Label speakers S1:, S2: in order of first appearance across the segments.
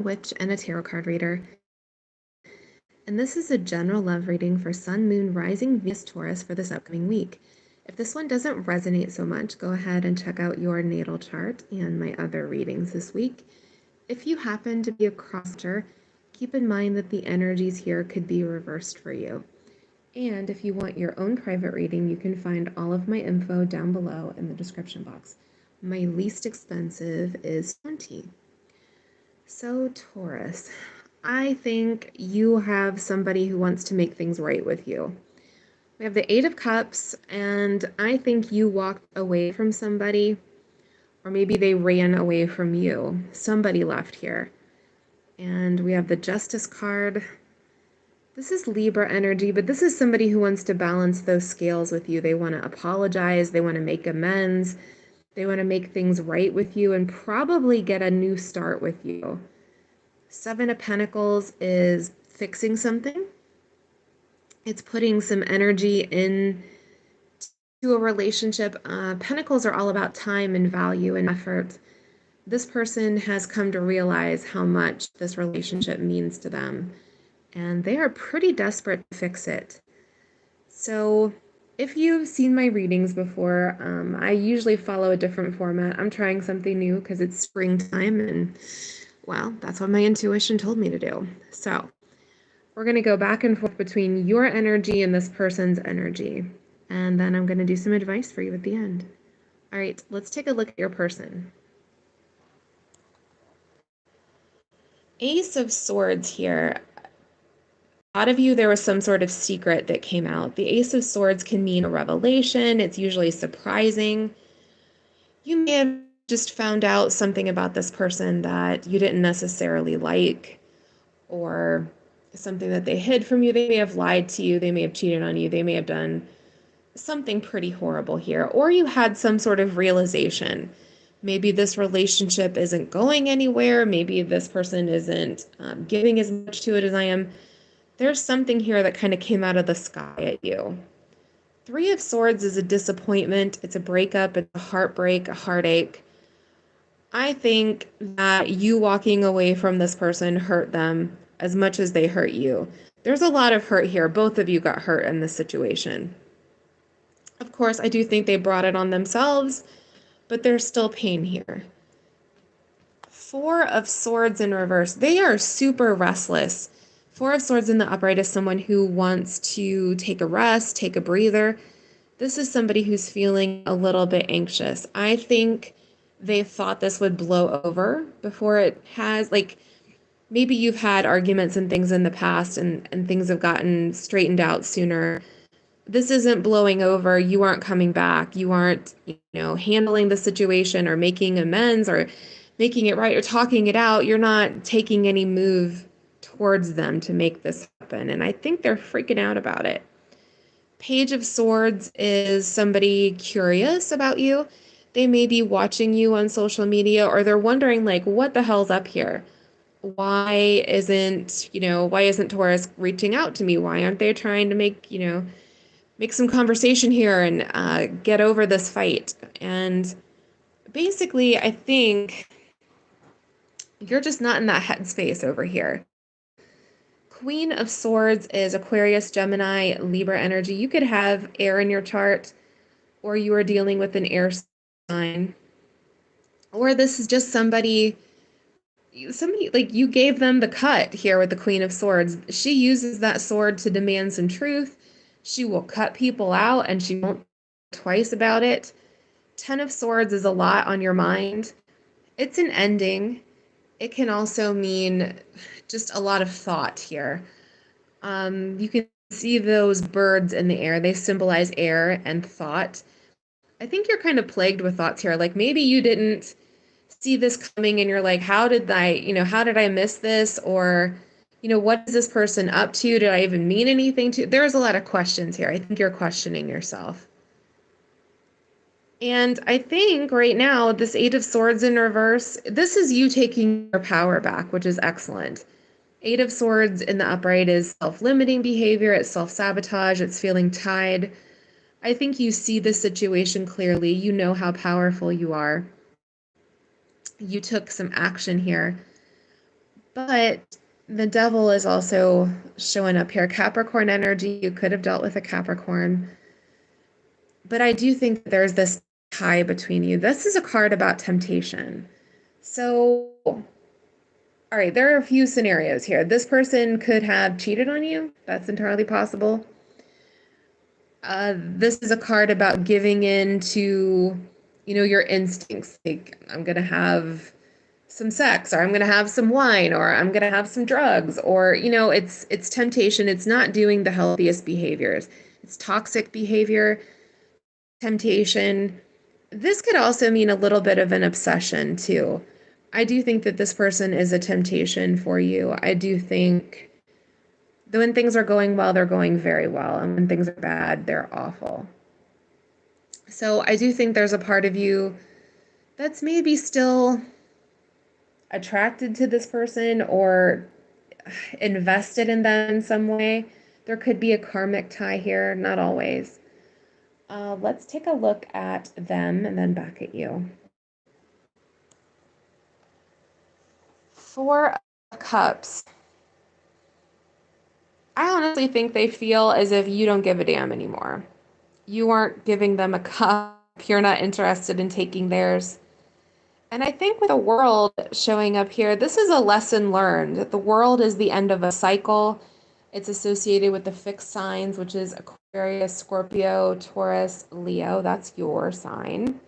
S1: witch and a tarot card reader, and this is a general love reading for Sun, Moon, Rising, Venus, Taurus for this upcoming week. If this one doesn't resonate so much, go ahead and check out your natal chart and my other readings this week. If you happen to be a crosser, keep in mind that the energies here could be reversed for you. And if you want your own private reading, you can find all of my info down below in the description box. My least expensive is $20. So Taurus, I think you have somebody who wants to make things right with you. We have the Eight of Cups, and I think you walked away from somebody, or maybe they ran away from you. Somebody left here. And we have the Justice card. This is Libra energy, but this is somebody who wants to balance those scales with you. They want to apologize. They want to make amends. They want to make things right with you and probably get a new start with you. Seven of Pentacles is fixing something. It's putting some energy into a relationship. Pentacles are all about time and value and effort. This person has come to realize how much this relationship means to them, and they are pretty desperate to fix it. So if you've seen my readings before, I usually follow a different format. I'm trying something new because it's springtime, and well, that's what my intuition told me to do. So we're going to go back and forth between your energy and this person's energy, and then I'm going to do some advice for you at the end. All right, let's take a look at your person. Ace of Swords here. A lot of you, there was some sort of secret that came out. The Ace of Swords can mean a revelation. It's usually surprising. You may have just found out something about this person that you didn't necessarily like, or something that they hid from you. They may have lied to you. They may have cheated on you. They may have done something pretty horrible here. Or you had some sort of realization. Maybe this relationship isn't going anywhere. Maybe this person isn't giving as much to it as I am. There's something here that kind of came out of the sky at you. Three of Swords is a disappointment. It's a breakup. It's a heartbreak, a heartache. I think that you walking away from this person hurt them as much as they hurt you. There's a lot of hurt here. Both of you got hurt in this situation. Of course, I do think they brought it on themselves, but there's still pain here. Four of Swords in reverse. They are super restless. Four of Swords in the upright is someone who wants to take a rest, take a breather. This is somebody who's feeling a little bit anxious. I think they thought this would blow over before it has. Like, maybe you've had arguments and things in the past and things have gotten straightened out sooner. This isn't blowing over. You aren't coming back. You aren't, handling the situation or making amends or making it right or talking it out. You're not taking any move towards them to make this happen. And I think they're freaking out about it. Page of Swords is somebody curious about you. They may be watching you on social media, or they're wondering, like, what the hell's up here? Why isn't Taurus reaching out to me? Why aren't they trying to make some conversation here and get over this fight? And basically, I think you're just not in that headspace over here. Queen of Swords is Aquarius, Gemini, Libra energy. You could have air in your chart, or you are dealing with an air sign, or this is just somebody like you gave them the cut here with the Queen of Swords. She uses that sword to demand some truth. She will cut people out and she won't think twice about it. 10 of Swords is a lot on your mind. It's an ending. It can also mean just a lot of thought here. You can see those birds in the air. They symbolize air and thought. I think you're kind of plagued with thoughts here. Like, maybe you didn't see this coming and you're like, how did I miss this? Or, what is this person up to? Did I even mean anything to? There's a lot of questions here. I think you're questioning yourself. And I think right now, this Eight of Swords in reverse, this is you taking your power back, which is excellent. Eight of Swords in the upright is self-limiting behavior. It's self-sabotage. It's feeling tied. I think you see the situation clearly. You know how powerful you are. You took some action here. But the devil is also showing up here. Capricorn energy, you could have dealt with a Capricorn. But I do think there's this tie between you. This is a card about temptation. So, all right, there are a few scenarios here. This person could have cheated on you. That's entirely possible. This is a card about giving in to, your instincts. Like, I'm going to have some sex, or I'm going to have some wine, or I'm going to have some drugs, or, it's temptation. It's not doing the healthiest behaviors. It's toxic behavior, temptation. This could also mean a little bit of an obsession too. I do think that this person is a temptation for you. I do think that when things are going well, they're going very well. And when things are bad, they're awful. So I do think there's a part of you that's maybe still attracted to this person or invested in them in some way. There could be a karmic tie here, not always. Let's take a look at them and then back at you. Four of Cups. I honestly think they feel as if you don't give a damn anymore. You aren't giving them a cup. You're not interested in taking theirs. And I think with the world showing up here, this is a lesson learned. The world is the end of a cycle. It's associated with the fixed signs, which is Aquarius, Scorpio, Taurus, Leo. That's your sign.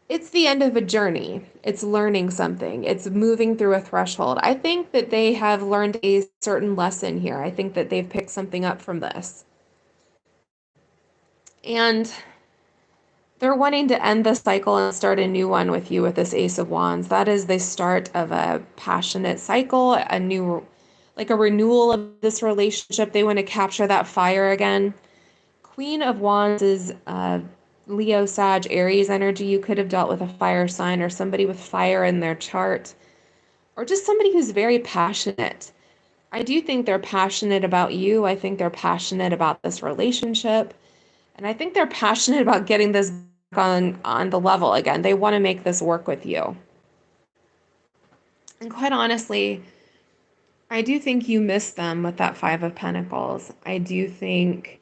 S1: It's the end of a journey. It's learning something. It's moving through a threshold. I think that they have learned a certain lesson here. I think that they've picked something up from this. And they're wanting to end the cycle and start a new one with you with this Ace of Wands. That is the start of a passionate cycle, like a renewal of this relationship. They want to capture that fire again. Queen of Wands is Leo, Sag, Aries energy. You could have dealt with a fire sign or somebody with fire in their chart, or just somebody who's very passionate. I do think they're passionate about you. I think they're passionate about this relationship. And I think they're passionate about getting this on the level again. They want to make this work with you. And quite honestly, I do think you miss them with that Five of Pentacles. I do think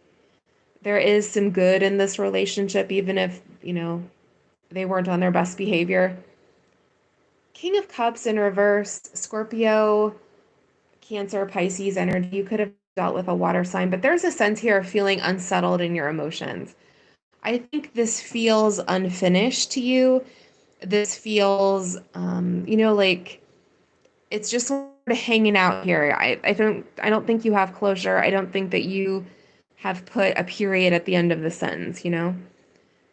S1: there is some good in this relationship, even if, they weren't on their best behavior. King of Cups in reverse, Scorpio, Cancer, Pisces energy. You could have dealt with a water sign, but there's a sense here of feeling unsettled in your emotions. I think this feels unfinished to you. This feels, like it's just sort of hanging out here. I don't think you have closure. I don't think that you have put a period at the end of the sentence,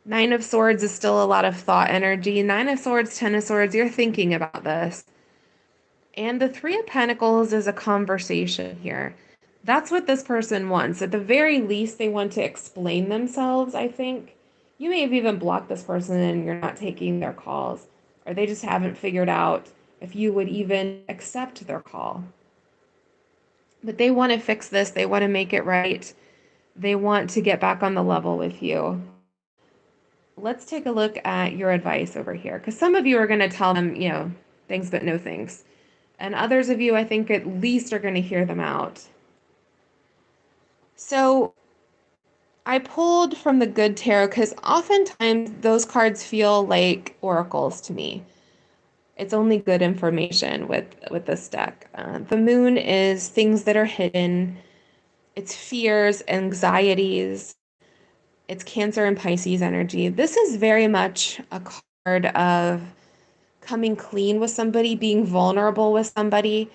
S1: Nine of Swords is still a lot of thought energy. Nine of Swords, Ten of Swords, you're thinking about this. And the Three of Pentacles is a conversation here. That's what this person wants. At the very least, they want to explain themselves, I think. You may have even blocked this person and you're not taking their calls, or they just haven't figured out if you would even accept their call. But they want to fix this. They want to make it right. They want to get back on the level with you. Let's take a look at your advice over here, because some of you are going to tell them, things but no thanks. And others of you, I think, at least are going to hear them out. So I pulled from the Good Tarot because oftentimes those cards feel like oracles to me. It's only good information with this deck. The Moon is things that are hidden. It's fears, anxieties. It's Cancer and Pisces energy. This is very much a card of coming clean with somebody, being vulnerable with somebody,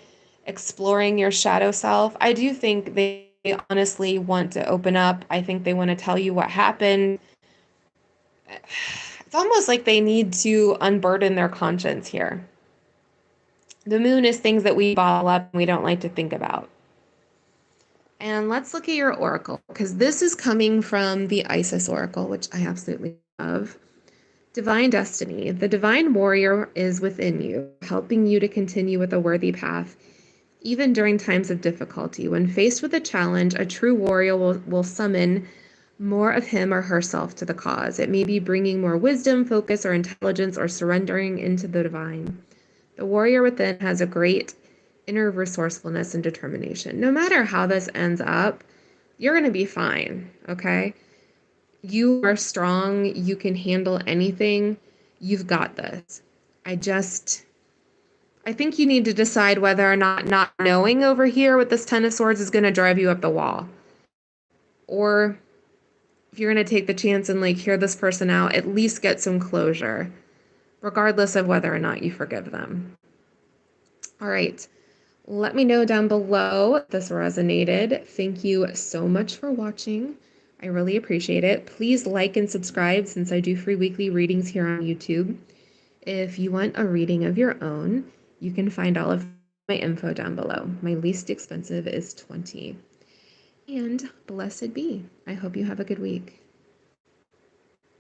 S1: exploring your shadow self. I do think they honestly want to open up. I think they want to tell you what happened. It's almost like they need to unburden their conscience here. The Moon is things that we bottle up and we don't like to think about. And let's look at your oracle, because this is coming from the Isis oracle, which I absolutely love. Divine Destiny. The divine warrior is within you, helping you to continue with a worthy path, even during times of difficulty. When faced with a challenge, a true warrior will summon more of him or herself to the cause. It may be bringing more wisdom, focus, or intelligence, or surrendering into the divine. The warrior within has a great inner resourcefulness and determination. No matter how this ends up, you're going to be fine, okay? You are strong. You can handle anything. You've got this. I think you need to decide whether or not knowing over here with this Ten of Swords is going to drive you up the wall. Or if you're going to take the chance and like hear this person out, at least get some closure, regardless of whether or not you forgive them. All right. Let me know down below if this resonated. Thank you so much for watching. I really appreciate it. Please like and subscribe since I do free weekly readings here on YouTube. If you want a reading of your own, you can find all of my info down below. My least expensive is $20. And blessed be. I hope you have a good week.